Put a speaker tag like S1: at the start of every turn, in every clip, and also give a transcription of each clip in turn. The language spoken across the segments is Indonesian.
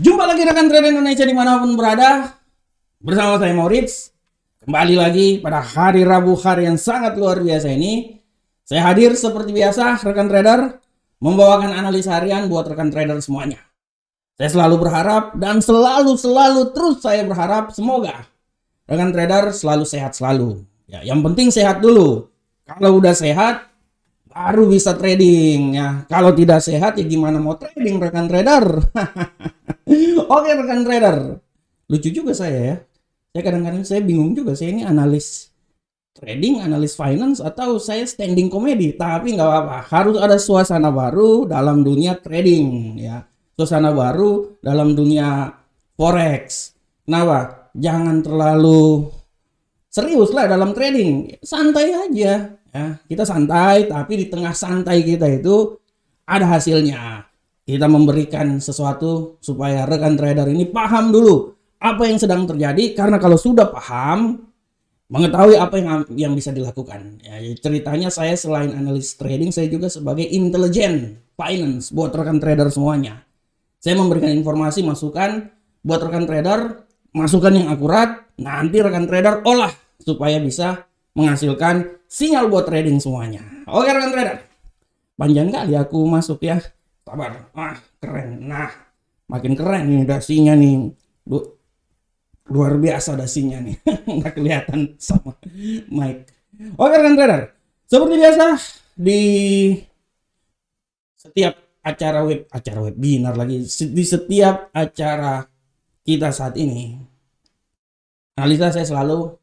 S1: Jumpa lagi rekan trader Indonesia dimanapun berada. Bersama saya Moritz. Kembali lagi pada hari Rabu, hari yang sangat luar biasa ini. Saya hadir seperti biasa rekan trader, membawakan analisa harian buat rekan trader semuanya. Saya selalu berharap dan selalu terus saya berharap semoga rekan trader selalu sehat selalu. Ya, yang penting sehat dulu. Kalau udah sehat baru bisa trading ya. Kalau tidak sehat ya gimana mau trading rekan trader? Oke rekan trader. Lucu juga saya ya. Saya kadang-kadang saya bingung juga, saya ini analis trading, analis finance, atau saya standing komedi. Tapi nggak apa-apa, harus ada suasana baru dalam dunia trading ya. Suasana baru dalam dunia forex. Kenapa? Jangan terlalu serius lah dalam trading. Santai aja ya. Kita santai, tapi di tengah santai kita itu ada hasilnya. Kita memberikan sesuatu supaya rekan trader ini paham dulu apa yang sedang terjadi, karena kalau sudah paham, mengetahui apa yang bisa dilakukan. Ya, ceritanya saya selain analis trading, saya juga sebagai intelijen finance buat rekan trader semuanya. Saya memberikan informasi, masukan buat rekan trader, masukan yang akurat, nanti rekan trader olah supaya bisa menghasilkan sinyal buat trading semuanya. Oke rekan trader, panjang kali aku masuk ya. Sabar. Keren. Nah, makin keren nih dasinya nih. Luar biasa dasinya nih. Nggak kelihatan sama mic. Oke rekan trader, seperti biasa di setiap acara webinar lagi, di setiap acara kita saat ini, analisa saya selalu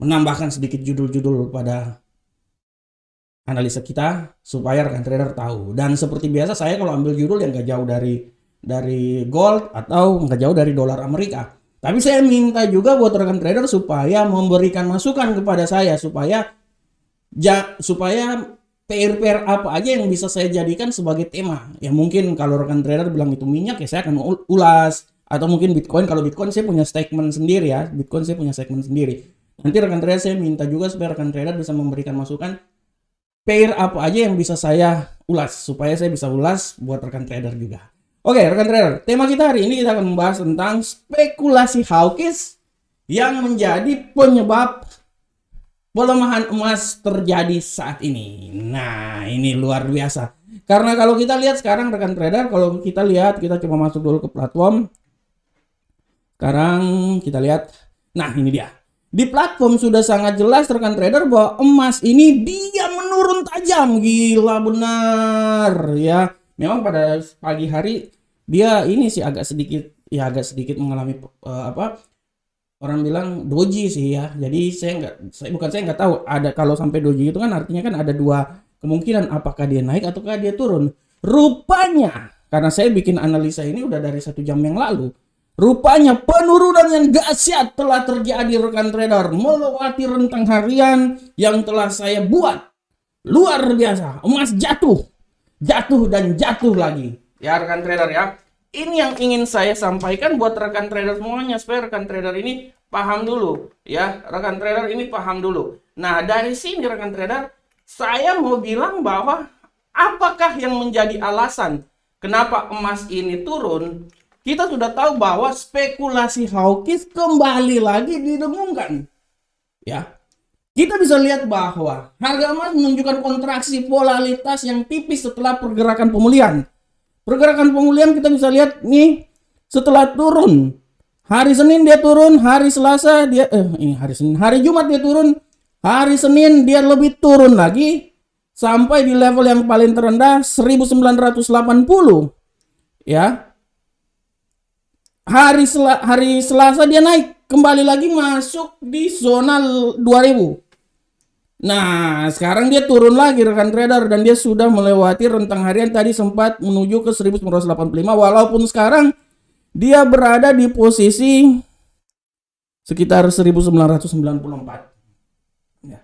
S1: menambahkan sedikit judul-judul pada analisa kita supaya rekan trader tahu. Dan seperti biasa saya kalau ambil judul yang nggak jauh dari gold atau nggak jauh dari dolar Amerika. Tapi saya minta juga buat rekan trader supaya memberikan masukan kepada saya supaya pair apa aja yang bisa saya jadikan sebagai tema. Ya mungkin kalau rekan trader bilang itu minyak ya saya akan ulas, atau mungkin Bitcoin. Kalau Bitcoin saya punya segmen sendiri ya. Bitcoin saya punya segmen sendiri. Nanti rekan trader saya minta juga supaya rekan trader bisa memberikan masukan pair apa aja yang bisa saya ulas supaya saya bisa ulas buat rekan trader juga. Oke rekan trader, tema kita hari ini kita akan membahas tentang spekulasi hawkish yang menjadi penyebab pelemahan emas terjadi saat ini. Nah ini luar biasa, karena kalau kita lihat sekarang rekan trader, kalau kita lihat, kita coba masuk dulu ke platform. Sekarang kita lihat, nah ini dia. Di platform sudah sangat jelas rekan trader bahwa emas ini dia menurun tajam, gila benar ya. Memang pada pagi hari dia ini sih agak sedikit mengalami orang bilang doji sih ya. Jadi saya nggak tahu, ada kalau sampai doji itu kan artinya kan ada dua kemungkinan, apakah dia naik ataukah dia turun. Rupanya karena saya bikin analisa ini udah dari 1 jam yang lalu. Rupanya penurunan yang dahsyat telah terjadi rekan trader, melewati rentang harian yang telah saya buat. Luar biasa, emas jatuh dan jatuh lagi. Ya rekan trader ya, ini yang ingin saya sampaikan buat rekan trader semuanya supaya rekan trader ini paham dulu. Ya rekan trader ini paham dulu. Nah dari sini rekan trader, saya mau bilang bahwa apakah yang menjadi alasan kenapa emas ini turun. Kita sudah tahu bahwa spekulasi hawkish kembali lagi didengungkan. Ya, kita bisa lihat bahwa harga emas menunjukkan kontraksi volatilitas yang tipis setelah pergerakan pemulihan. Pergerakan pemulihan kita bisa lihat nih, setelah turun hari Senin dia turun, hari Selasa dia hari Jumat dia turun, hari Senin dia lebih turun lagi sampai di level yang paling terendah 1980 ya. Hari Selasa dia naik kembali lagi masuk di zona 2000. Nah sekarang dia turun lagi rekan trader, dan dia sudah melewati rentang harian tadi, sempat menuju ke 1985, walaupun sekarang dia berada di posisi sekitar 1994 ya.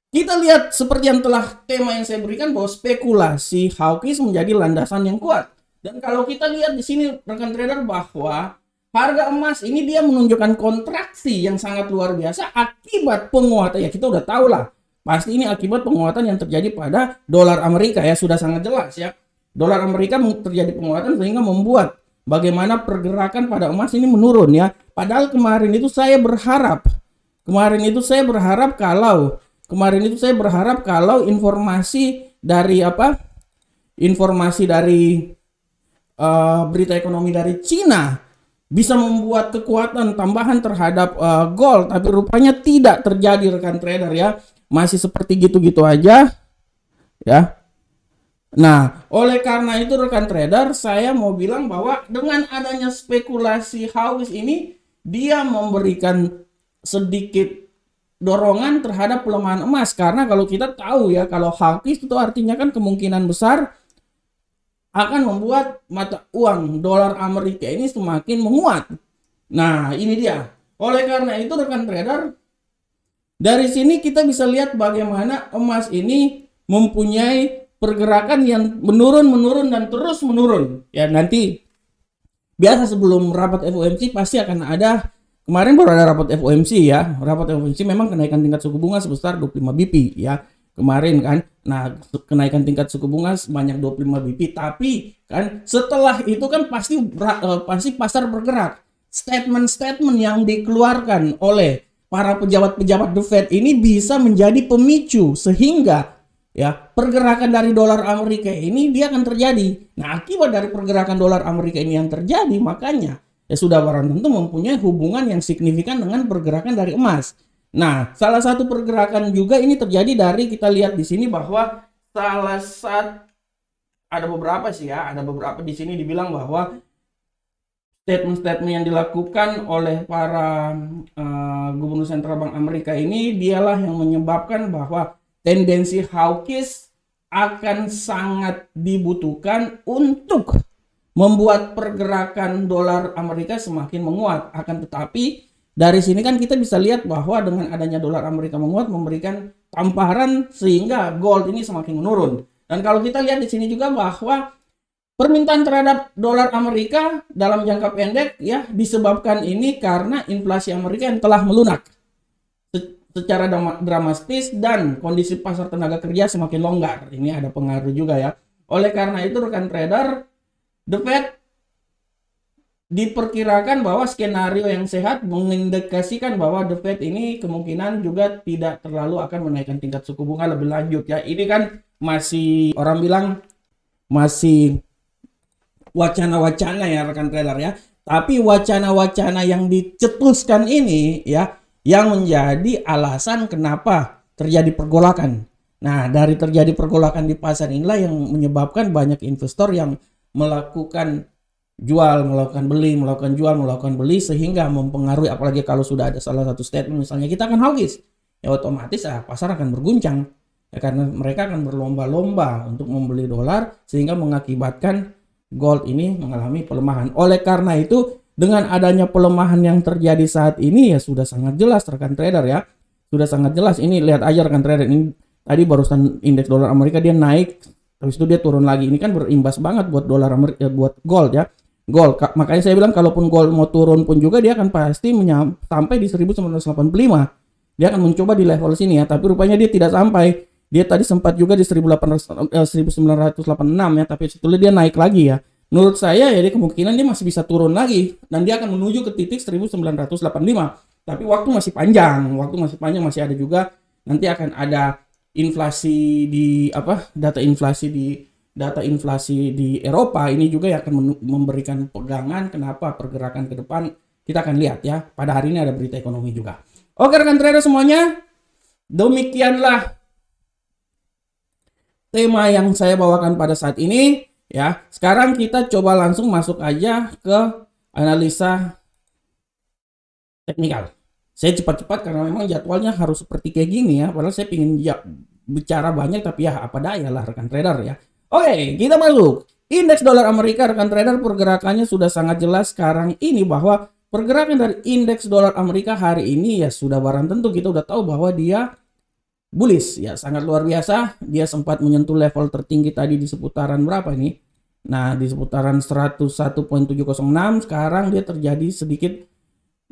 S1: Kita lihat seperti yang telah tema yang saya berikan bahwa spekulasi hawkish menjadi landasan yang kuat. Dan kalau kita lihat di sini rekan trader bahwa harga emas ini dia menunjukkan kontraksi yang sangat luar biasa akibat penguatan. Ya kita udah tahu lah, pasti ini akibat penguatan yang terjadi pada dolar Amerika ya, sudah sangat jelas ya. Dolar Amerika terjadi penguatan sehingga membuat bagaimana pergerakan pada emas ini menurun ya. Padahal kemarin itu saya berharap kalau informasi dari berita ekonomi dari Cina bisa membuat kekuatan tambahan terhadap gold, tapi rupanya tidak terjadi rekan trader ya. Masih seperti gitu-gitu aja ya. Nah, oleh karena itu rekan trader, saya mau bilang bahwa dengan adanya spekulasi hawkish ini, dia memberikan sedikit dorongan terhadap pelemahan emas. Karena kalau kita tahu ya, kalau hawkish itu artinya kan kemungkinan besar akan membuat mata uang dolar Amerika ini semakin menguat. Nah, ini dia. Oleh karena itu rekan trader, dari sini kita bisa lihat bagaimana emas ini mempunyai pergerakan yang menurun dan terus menurun. Ya, nanti biasa sebelum rapat FOMC pasti akan ada, kemarin baru ada rapat FOMC ya. Rapat FOMC memang kenaikan tingkat suku bunga sebesar 25 BP ya. Kemarin kan. Nah, kenaikan tingkat suku bunga sebanyak 25 BP, tapi kan setelah itu kan pasti pasar bergerak. Statement-statement yang dikeluarkan oleh para pejabat-pejabat The Fed ini bisa menjadi pemicu sehingga ya pergerakan dari dolar Amerika ini dia akan terjadi. Nah, akibat dari pergerakan dolar Amerika ini yang terjadi, makanya ya sudah barang tentu mempunyai hubungan yang signifikan dengan pergerakan dari emas. Nah, salah satu pergerakan juga ini terjadi dari, kita lihat di sini bahwa ada beberapa di sini dibilang bahwa statement-statement yang dilakukan oleh para gubernur sentral bank Amerika ini dialah yang menyebabkan bahwa tendensi hawkish akan sangat dibutuhkan untuk membuat pergerakan dolar Amerika semakin menguat. Akan tetapi dari sini kan kita bisa lihat bahwa dengan adanya dolar Amerika menguat memberikan tamparan sehingga gold ini semakin menurun. Dan kalau kita lihat di sini juga bahwa permintaan terhadap dolar Amerika dalam jangka pendek ya disebabkan ini karena inflasi Amerika yang telah melunak secara dramatis dan kondisi pasar tenaga kerja semakin longgar. Ini ada pengaruh juga ya. Oleh karena itu rekan trader, The Fed diperkirakan bahwa skenario yang sehat mengindikasikan bahwa The Fed ini kemungkinan juga tidak terlalu akan menaikkan tingkat suku bunga lebih lanjut ya. Ini kan masih, orang bilang masih wacana-wacana ya rekan trader ya. Tapi wacana-wacana yang dicetuskan ini ya yang menjadi alasan kenapa terjadi pergolakan. Nah, dari terjadi pergolakan di pasar inilah yang menyebabkan banyak investor yang melakukan jual, melakukan beli sehingga mempengaruhi, apalagi kalau sudah ada salah satu statement misalnya kita akan hawkish. Ya otomatis pasar akan berguncang. Ya, karena mereka akan berlomba-lomba untuk membeli dolar sehingga mengakibatkan gold ini mengalami pelemahan. Oleh karena itu, dengan adanya pelemahan yang terjadi saat ini ya sudah sangat jelas rekan trader ya. Sudah sangat jelas. Ini lihat aja rekan trader, ini tadi barusan indeks dolar Amerika dia naik, habis itu dia turun lagi. Ini kan berimbas banget buat dolar Amerika, buat gold ya. Gold, makanya saya bilang kalaupun gold mau turun pun juga dia akan pasti sampai di 1985. Dia akan mencoba di level sini ya, tapi rupanya dia tidak sampai. Dia tadi sempat juga di 1986 ya, tapi setelah dia naik lagi ya. Menurut saya ya dia kemungkinan dia masih bisa turun lagi dan dia akan menuju ke titik 1985. Tapi waktu masih panjang, masih ada juga, nanti akan ada inflasi di data inflasi di Eropa ini juga yang akan memberikan pegangan kenapa pergerakan ke depan kita akan lihat ya. Pada hari ini ada berita ekonomi juga. Oke rekan trader semuanya, demikianlah tema yang saya bawakan pada saat ini. Ya, sekarang kita coba langsung masuk aja ke analisa teknikal. Saya cepat-cepat karena memang jadwalnya harus seperti kayak gini ya. Padahal saya ingin bicara banyak tapi ya apa daya lah rekan trader ya. Oke, kita masuk. Indeks dolar Amerika rekan trader pergerakannya sudah sangat jelas sekarang ini bahwa pergerakan dari indeks dolar Amerika hari ini ya sudah barang tentu kita udah tahu bahwa dia bullish ya, sangat luar biasa. Dia sempat menyentuh level tertinggi tadi di seputaran berapa ini? Nah, di seputaran 101.706. Sekarang dia terjadi sedikit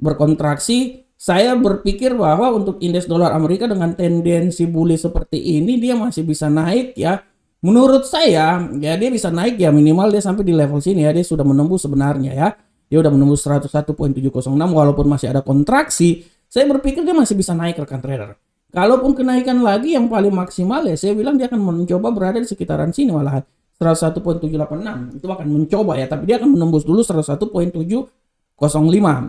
S1: berkontraksi. Saya berpikir bahwa untuk indeks dolar Amerika dengan tendensi bullish seperti ini dia masih bisa naik ya. Menurut saya ya dia bisa naik ya, minimal dia sampai di level sini ya, dia sudah menembus sebenarnya ya. Dia udah menembus 101.706 walaupun masih ada kontraksi. Saya berpikir dia masih bisa naik rekan trader. Kalaupun kenaikan lagi yang paling maksimal ya saya bilang dia akan mencoba berada di sekitaran sini malahan 101.786. Itu akan mencoba ya, tapi dia akan menembus dulu 101.705.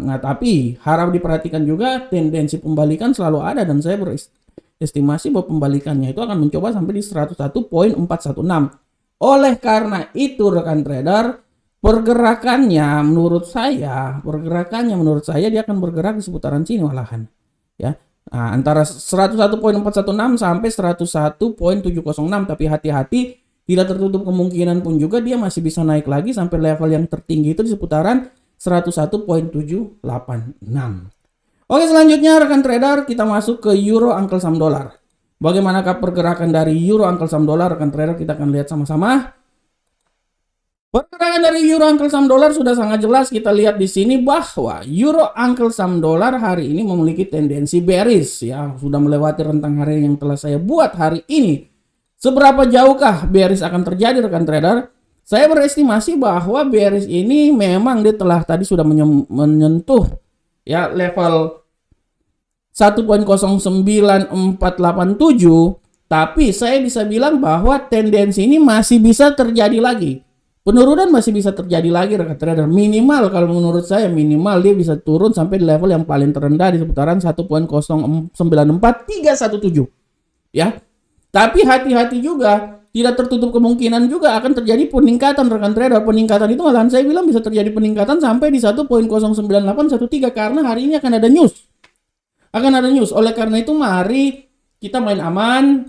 S1: Nah, tapi harap diperhatikan juga tendensi pembalikan selalu ada dan saya berestimasi bahwa pembalikannya itu akan mencoba sampai di 101.416. Oleh karena itu rekan trader, pergerakannya menurut saya dia akan bergerak di seputaran sini malahan ya. Nah, antara 101.416 sampai 101.706, tapi hati-hati, tidak tertutup kemungkinan pun juga dia masih bisa naik lagi sampai level yang tertinggi itu di seputaran 101.786. Oke, selanjutnya rekan trader kita masuk ke euro Uncle Sam dolar. Bagaimanakah pergerakan dari euro Uncle Sam dolar rekan trader, kita akan lihat sama-sama. Pergerakan dari euro Uncle Sam dolar sudah sangat jelas, kita lihat di sini bahwa euro Uncle Sam dolar hari ini memiliki tendensi bearish ya, sudah melewati rentang harian yang telah saya buat hari ini. Seberapa jauhkah bearish akan terjadi rekan trader? Saya berestimasi bahwa bearish ini memang dia telah tadi sudah menyentuh ya level 1.09487, tapi saya bisa bilang bahwa tendensi ini masih bisa terjadi lagi. Penurunan masih bisa terjadi lagi rekan trader. Minimal kalau menurut saya minimal dia bisa turun sampai di level yang paling terendah di seputaran 1.094317 ya. Tapi hati-hati juga, tidak tertutup kemungkinan juga akan terjadi peningkatan rekan trader. Peningkatan itu malahan saya bilang bisa terjadi peningkatan sampai di 1.09813 karena hari ini akan ada news. Oleh karena itu mari kita main aman.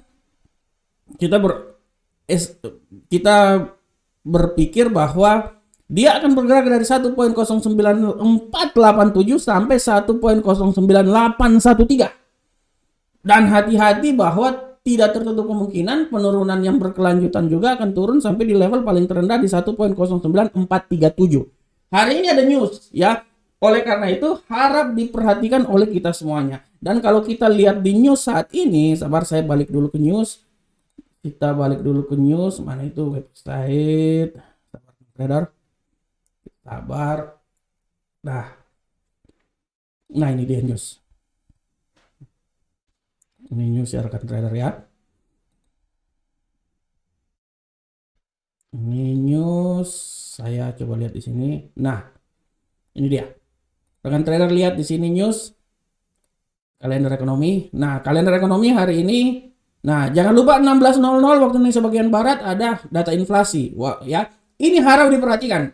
S1: Kita berpikir bahwa dia akan bergerak dari 1.09487 sampai 1.09813. Dan hati-hati bahwa tidak tertutup kemungkinan penurunan yang berkelanjutan juga akan turun sampai di level paling terendah di 1.09437. Hari ini ada news ya. Oleh karena itu harap diperhatikan oleh kita semuanya. Dan kalau kita lihat di news saat ini, sabar saya balik dulu ke news. Kita balik dulu ke news, mana itu website, sabar trader, sabar. Nah ini dia news. Ini news ya rekan trader ya. Ini news, saya coba lihat di sini. Nah, ini dia. Rekan trader lihat di sini news kalender ekonomi. Nah, kalender ekonomi hari ini. Nah, jangan lupa 16.00 waktu Indonesia bagian barat ada data inflasi. Wah, ya. Ini harap diperhatikan.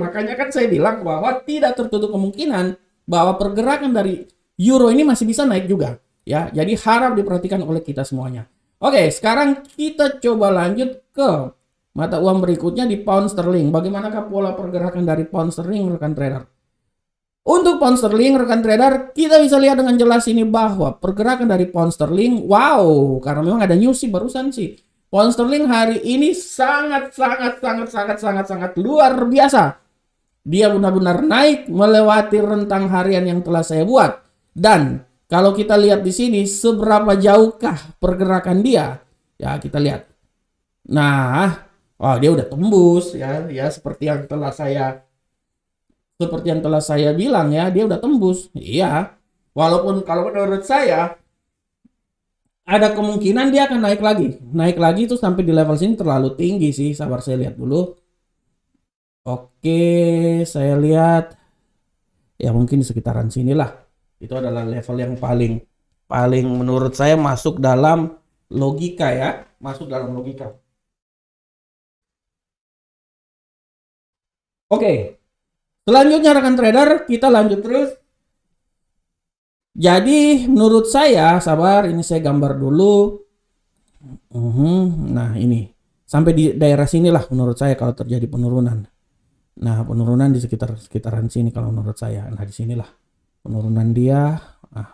S1: Makanya kan saya bilang bahwa tidak tertutup kemungkinan bahwa pergerakan dari euro ini masih bisa naik juga. Ya, jadi harap diperhatikan oleh kita semuanya. Oke, sekarang kita coba lanjut ke mata uang berikutnya di pound sterling. Bagaimanakah pola pergerakan dari pound sterling rekan trader? Untuk pound sterling rekan trader, kita bisa lihat dengan jelas ini bahwa pergerakan dari pound sterling, wow, karena memang ada news sih barusan sih. Pound sterling hari ini sangat luar biasa. Dia benar-benar naik melewati rentang harian yang telah saya buat. Dan kalau kita lihat di sini seberapa jauhkah pergerakan dia? Ya, kita lihat. Nah, dia udah tembus ya seperti yang telah saya bilang ya, dia udah tembus. Iya. Walaupun kalau menurut saya ada kemungkinan dia akan naik lagi. Naik lagi itu sampai di level sini terlalu tinggi sih. Sabar saya lihat dulu. Oke, saya lihat ya mungkin di sekitaran sinilah. Itu adalah level yang paling menurut saya masuk dalam logika ya, Oke. Selanjutnya rekan trader, kita lanjut terus. Jadi menurut saya, sabar, ini saya gambar dulu. Nah ini, sampai di daerah sinilah menurut saya kalau terjadi penurunan. Nah penurunan di sekitaran sini kalau menurut saya. Nah di sinilah penurunan dia.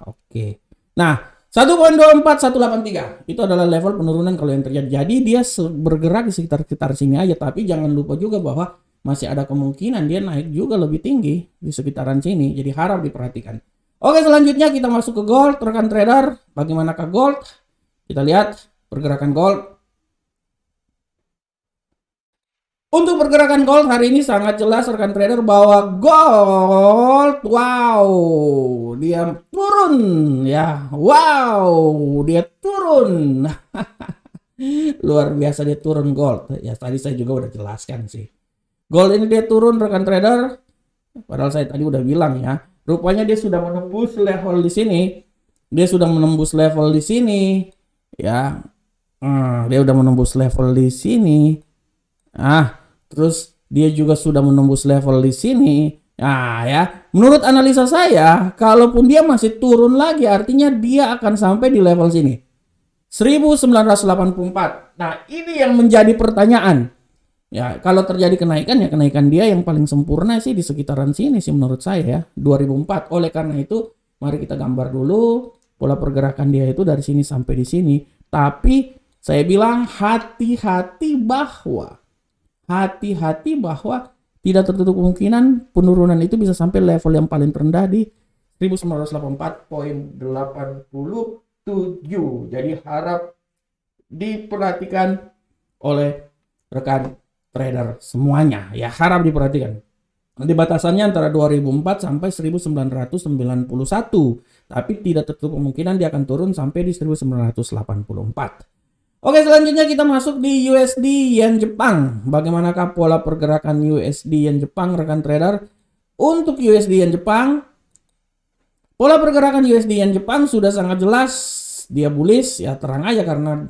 S1: Oke. Nah 1.24183 itu adalah level penurunan kalau yang terjadi. Jadi dia bergerak di sekitar sini aja. Tapi jangan lupa juga bahwa masih ada kemungkinan dia naik juga lebih tinggi di sekitaran sini. Jadi harap diperhatikan. Oke, selanjutnya kita masuk ke gold rekan trader. Bagaimanakah gold? Kita lihat pergerakan gold. Untuk pergerakan gold hari ini sangat jelas rekan trader bahwa gold, wow, dia turun ya, wow, dia turun. Luar biasa dia turun gold. Ya tadi saya juga udah jelaskan sih. Gold ini dia turun rekan trader. Padahal saya tadi udah bilang ya. Rupanya dia sudah menembus level di sini. Dia sudah menembus level di sini. Ya. Dia udah menembus level di sini. Terus dia juga sudah menembus level di sini. Nah ya, menurut analisa saya, kalaupun dia masih turun lagi, artinya dia akan sampai di level sini. 1984. Nah, ini yang menjadi pertanyaan. Ya, kalau terjadi kenaikan ya kenaikan dia yang paling sempurna sih di sekitaran sini sih menurut saya ya, 2004. Oleh karena itu, mari kita gambar dulu pola pergerakan dia itu dari sini sampai di sini. Tapi saya bilang hati-hati bahwa tidak tertutup kemungkinan penurunan itu bisa sampai level yang paling rendah di 1984.87. Jadi harap diperhatikan oleh rekan trader semuanya ya, harap diperhatikan. Nanti batasannya antara 2004 sampai 1991, tapi tidak tertutup kemungkinan dia akan turun sampai di 1984. Oke, selanjutnya kita masuk di USD Yen Jepang. Bagaimanakah pola pergerakan USD Yen Jepang rekan trader? Untuk USD Yen Jepang, pola pergerakan USD Yen Jepang sudah sangat jelas, dia bullish ya, terang aja karena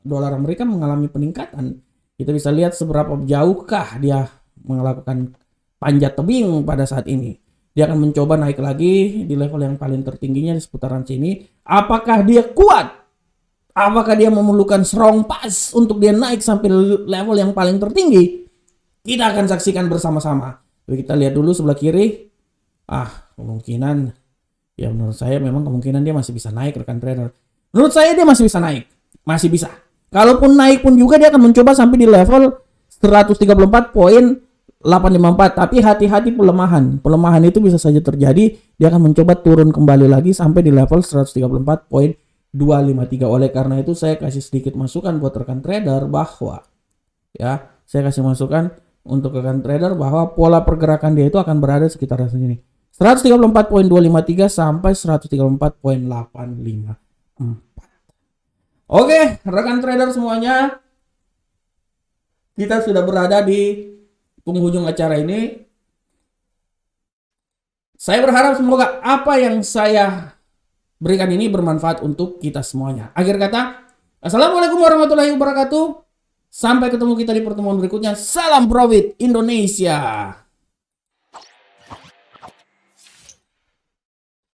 S1: dolar Amerika mengalami peningkatan. Kita bisa lihat seberapa jauhkah dia melakukan panjat tebing pada saat ini. Dia akan mencoba naik lagi di level yang paling tertingginya di seputaran sini. Apakah dia kuat? Apakah dia memerlukan strong pass untuk dia naik sampai level yang paling tertinggi? Kita akan saksikan bersama-sama. Kita lihat dulu sebelah kiri. Kemungkinan ya menurut saya memang kemungkinan dia masih bisa naik rekan trader. Menurut saya dia masih bisa naik. Masih bisa. Kalaupun naik pun juga dia akan mencoba sampai di level 134.854. Tapi hati-hati pelemahan. Pelemahan itu bisa saja terjadi. Dia akan mencoba turun kembali lagi sampai di level 134.253. Oleh karena itu saya kasih sedikit masukan buat rekan trader bahwa ya, saya kasih masukan untuk rekan trader bahwa pola pergerakan dia itu akan berada sekitar sini. 134.253 sampai 134.854. Oke, rekan trader semuanya, kita sudah berada di penghujung acara ini. Saya berharap semoga apa yang saya berikan ini bermanfaat untuk kita semuanya. Akhir kata, assalamualaikum warahmatullahi wabarakatuh. Sampai ketemu kita di pertemuan berikutnya. Salam profit Indonesia.